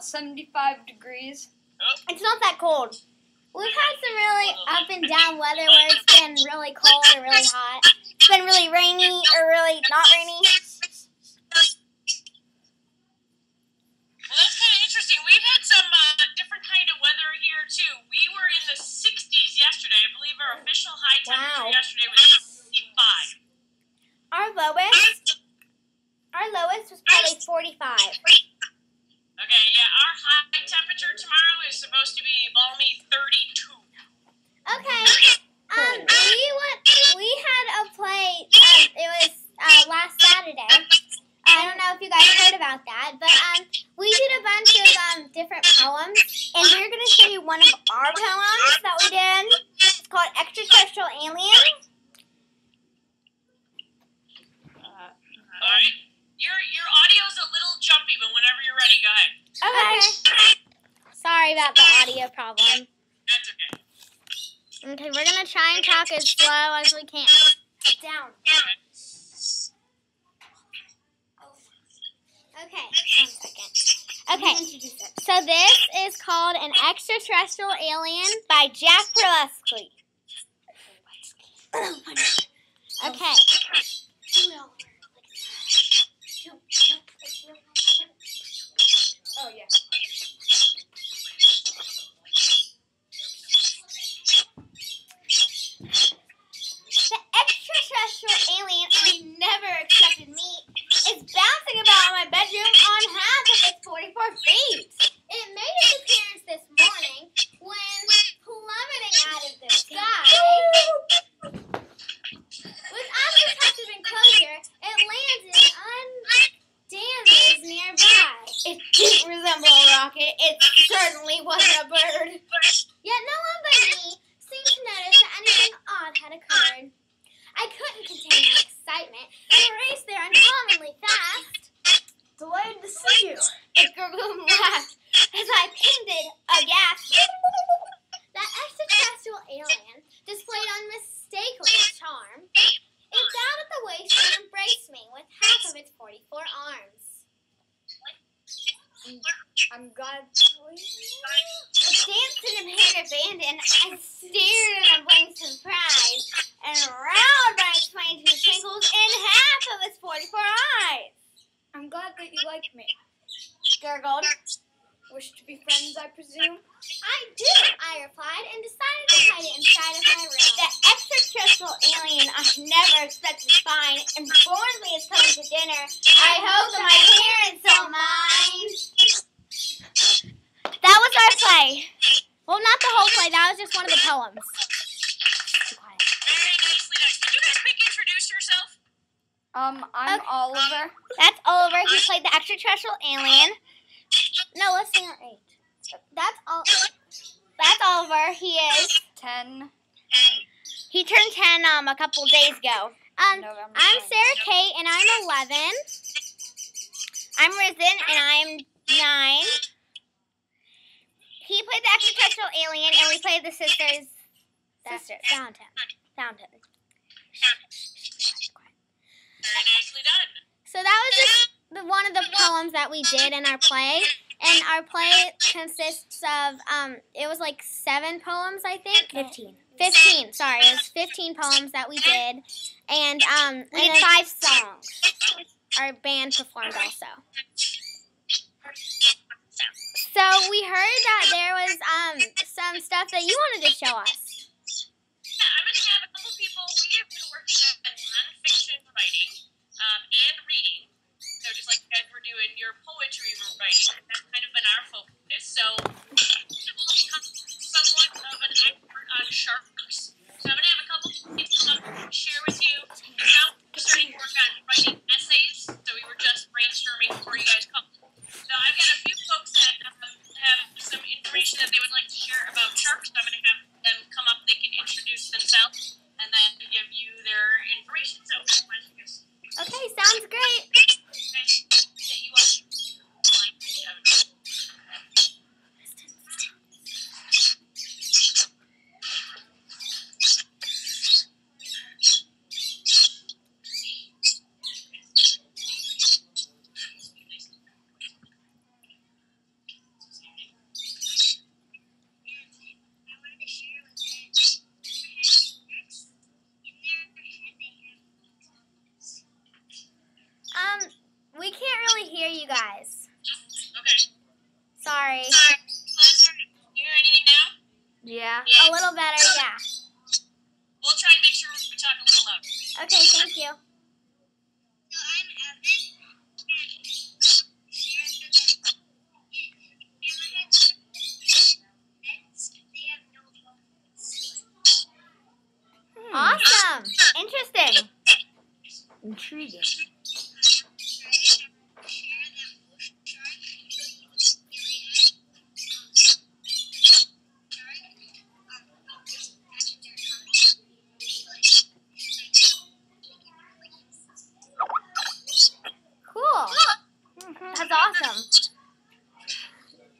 about 75 degrees. It's not that cold. We've had some really up and down weather where it's been really cold or really hot. It's been really rainy or really not rainy. Well, that's kind of interesting. We've had some different kind of weather here, too. We were in the 60s yesterday. I believe our official high temperature yesterday was 65. Our lowest was probably 45. Okay, yeah, our high temperature tomorrow is supposed to be balmy 32. Okay. We had a play. It was last Saturday. I don't know if you guys heard about that, but we did a bunch of different poems, and we're gonna show you one of our poems that we did. It's called Extraterrestrial Alien. All right. Your audio's a little jumpy, but whenever you're ready, go ahead. Okay. Sorry about the audio problem. That's okay. Okay, we're gonna try and talk as slow as we can. Down. Okay, 1 second. Okay, so this is called An Extraterrestrial Alien by Jack Prelutsky. Okay. Oh, yeah. The extraterrestrial alien I never expected to meet is bouncing about in my bedroom on half of its 44 feet. It made its appearance this morning when plummeting out of the sky. With unprotected enclosure, it landed undamaged nearby. It didn't resemble a rocket. It certainly wasn't a bird. Yet no one but me seemed to notice that anything odd had occurred. I couldn't contain my excitement and raced there uncommonly fast. Delighted to see you. The gurgle laughed as I panted aghast. That extraterrestrial alien displayed unmistakable charm. It bowed at the waist and embraced me with half of its 44 arms. I'm glad. It danced in a pair of abandon. I stared in a blank surprise and roused by its 22 twinkles in half of its 44 eyes. I'm glad that you like me. Gurgled. Wish to be friends, I presume? I do, I replied, and decided to hide it inside of my room. The extraterrestrial alien I never expected to find informed me it's coming to dinner. I hope that my parents don't mind. That was our play. Well, not the whole play. That was just one of the poems. Very nicely done. Could you guys quick introduce yourself? I'm Okay. Oliver. That's Oliver. He played the extraterrestrial alien. No, let's sing our age. That's Oliver. He is 10. He turned 10 a couple days ago. November I'm 9th. Sarah Kate, and I'm 11. I'm Rison, and I'm 9. He played the extraterrestrial alien, and we played the sisters. Found him. Very nicely done. So that was just one of the poems that we did in our play. And our play consists of, it was like 7 poems, I think. 15, sorry. It was 15 poems that we did. And we did 5 songs. Our band performed also. So we heard that there was some stuff that you wanted to show us. Yeah, I'm going to have a couple people. We have been working on nonfiction writing and reading. So just like you guys were doing your poetry writing, that's kind of been our focus. So it will become somewhat of an expert on sharks. So I'm going to have a couple people come up and share with you. Now we're starting to work on writing essays. So we were just brainstorming before you guys come. So I've got a few folks that have some information that they would like to share about sharks. So I'm going to have them come up. They can introduce themselves and then give you their information. So why don't you guys? Okay, sounds great. A little better, yeah. We'll try and make sure we talk a little louder. Okay, thank you. So I'm Evan, and they have no bones. Awesome. Interesting. Intriguing. Cool. That's awesome.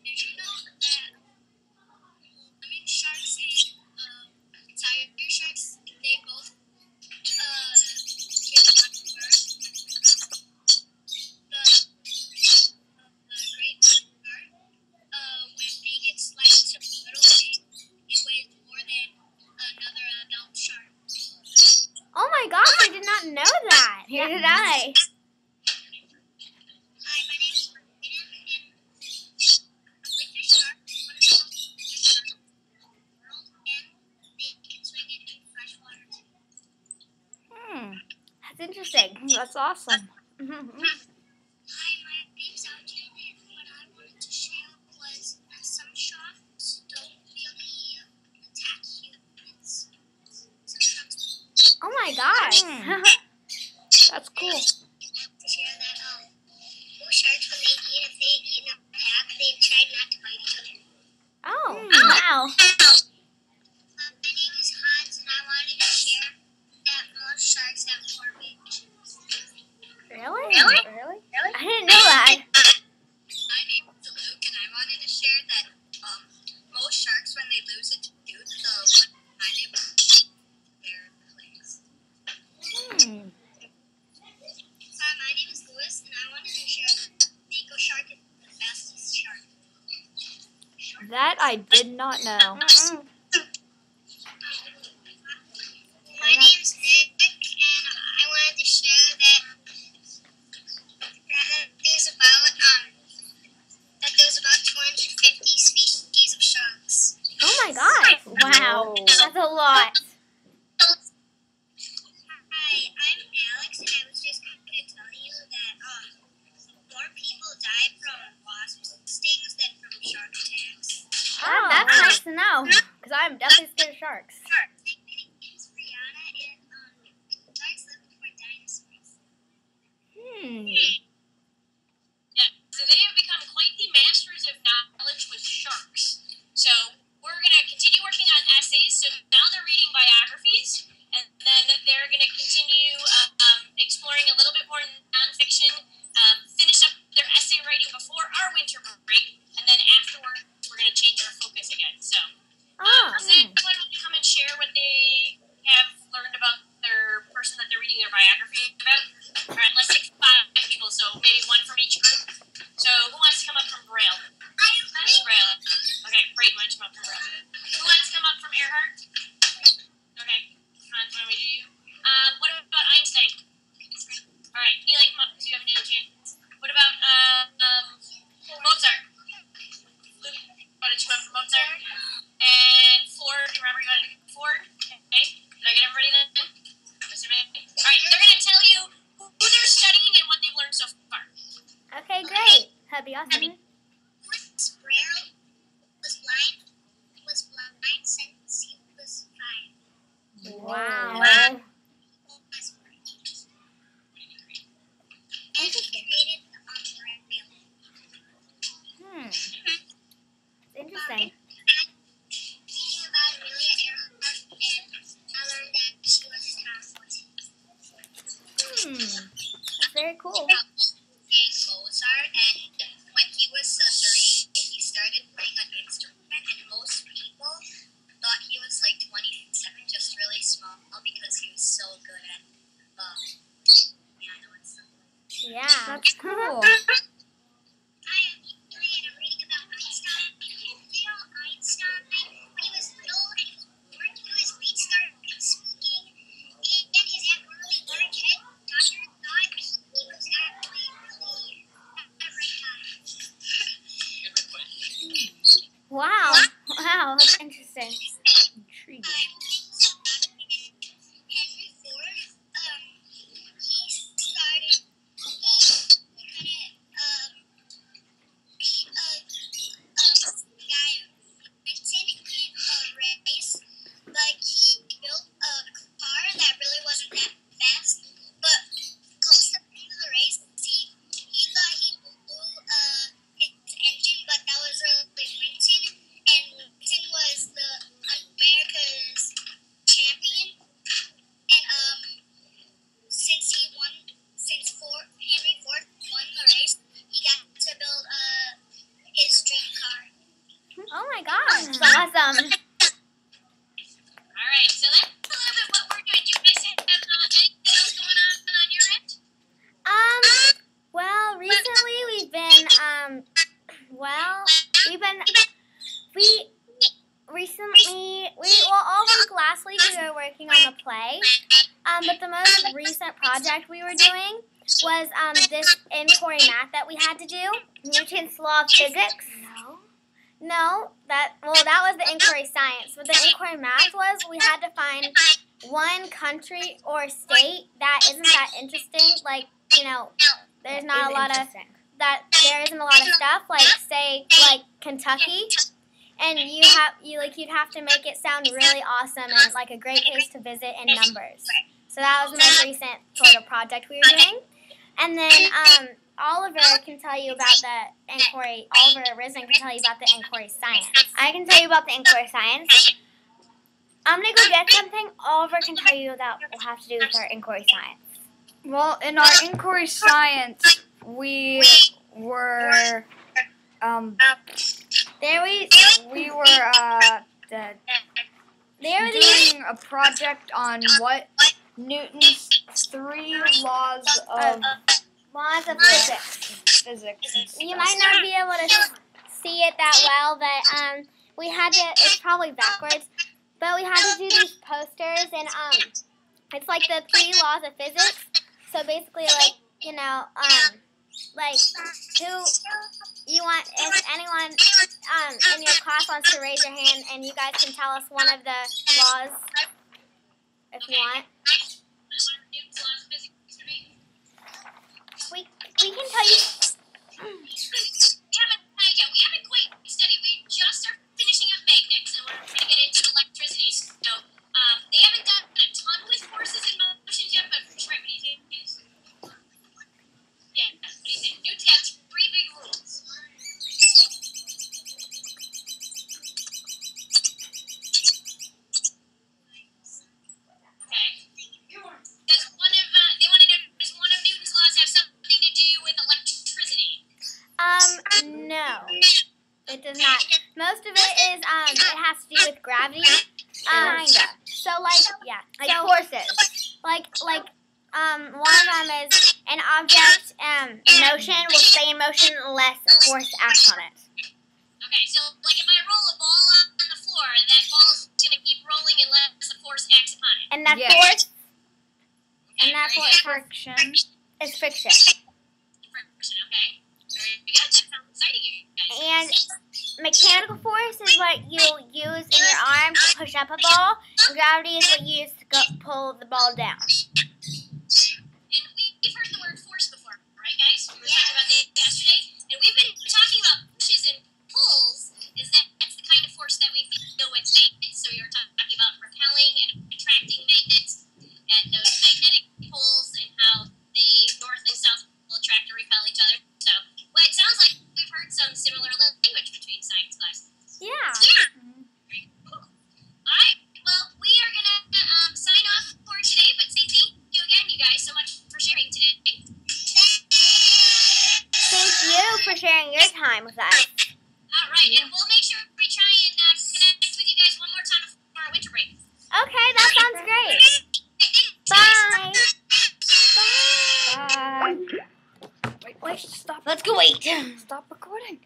Did you know that lemon sharks and tiger sharks, they both give birth? The great shark, when they get sliced to little, it weighs more than another adult shark. Oh my gosh, I did not know that. Here did I. Hi, my name is Rooney, and a wicker shark is one of the most dangerous sharks in the world, and they can swim in fresh water too. That's interesting. That's awesome. Hi, my name's Algene, and what I wanted to share was that some sharks don't really attack humans. Some sharks Oh my gosh. That's cool. to share that most sharks, when they eat, if they eat in a pack, they try not to bite each other. Oh, wow. My name is Hans, and I wanted to share that most sharks have four wings. Really? I didn't know that. My name is Luke, and I wanted to share that most sharks, when they lose a tooth, the one behind it their legs. Hi, my name is Louis, and I wanted to share that mako shark is the fastest shark. That I did not know. My name's Nick, and I wanted to share that there's about 250 species of sharks. Oh my gosh. Wow. That's a lot. Hi, I'm Alex, and I was just going to tell you that more people die from wasp stings than from shark attacks. Oh, that's nice to know. Because I'm definitely scared of sharks. My name is Brianna, and sharks live before dinosaurs. Yeah, so they have become quite the masters of knowledge with sharks. So we're going to continue working on essays. So now they're reading biographies, and then they're going to continue exploring a little bit more nonfiction, finish up their essay writing before our winter break, and then afterwards we're going to change our focus again. So does anyone want to come and share what they have learned about their person that they're reading their biography about? All right, let's take 5 people, so maybe one from each group. So who wants to come up from Braille? Braille. Okay, great. Why don't you come up from Braille? Who wants to come up from Earhart? Okay, Hans, why don't we do you? What about Einstein? All right, Neely, come up because you have no chance. What about Mozart? Luke, why don't you come up from Mozart? And Ford, remember you want to do Ford? Okay, did I get everybody then? Mr. May? All right, they're going to tell you who they're studying and what they've learned so far. Okay, great. That'd be awesome. Louis Braille was blind since he was 5. Wow. And he created Braille. Interesting. Reading about Amelia Earhart, and I learned that she was a tomboy. That's very cool. And Mozart, and when he was 3, he started playing an instrument, and most people thought he was like 27, just really small, because he was so good at piano and stuff. Yeah. That's cool. Hi, I'm Neely, and I'm reading about Einstein. Do you know Einstein? When he was little and he was born, he was weak, started speaking, and his abnormally large head, doctor thought he was actually really not right guy. Wow. Wow. That's interesting. working on the play. But the most recent project we were doing was this inquiry math that we had to do. Newton's law of physics? No, that was the inquiry science. What the inquiry math was, we had to find one country or state that isn't that interesting. Like, you know, there's not a lot of there isn't a lot of stuff. Like, say, like Kentucky, and you'd have to make it sound really awesome and like a great place to visit in numbers. So that was the most recent sort of project we were doing. And then Oliver can tell you about the inquiry. Oliver Rison can tell you about the inquiry science. I can tell you about the inquiry science. I'm going to go get something. Oliver can tell you that will have to do with our inquiry science. Well, in our inquiry science, we were doing a project on what Newton's 3 laws of physics and stuff. You might not be able to see it that well, but we had to. It's probably backwards, but we had to do these posters, and it's like the 3 laws of physics. So basically, like, you know, like who you want, if anyone in your class wants to raise your hand, and you guys can tell us one of the laws if you want. We can tell you. We haven't quite studied. We just are finishing up magnets, and we're going to get into electricity. So they haven't done a ton with forces and motions yet, but Troy, what do you think? Yeah, what do you think? Newton's got 3 big rules. Okay. Does one of they want to know, does one of Newton's laws have something to do with electricity? No, it does not. Most of it is, it has to do with gravity. Kinda. So, like, yeah. Like So, forces. like, one of them is an object, In motion will stay in motion unless a force acts on it. Okay, so like if I roll a ball on the floor, that ball's gonna keep rolling unless a force acts upon it. And that Yes. force and that's what Friction. is friction. Friction, okay? Very good. That sounds exciting, you guys. And mechanical force is what you use in your arm to push up a ball. And gravity is what you use to pull the ball down. And we've heard the word force before, right, guys? We were talking about that yesterday, and we've been talking about pushes and pulls. That's the kind of force that we feel with magnets. So we were talking about repelling and attracting magnets, and those magnetic poles, and how they north and south will attract or repel each other. So, well, it sounds like we've heard some similar language between science classes. yeah. Very cool. All right. Well, we are gonna sign off for today, but say thank you again, you guys, so much for sharing today. Thank you for sharing your time with us. All right, and we'll make sure we try and connect with you guys one more time before our winter break. Okay, that sounds great. Bye. Bye. Wait, stop. Let's go wait. Stop recording.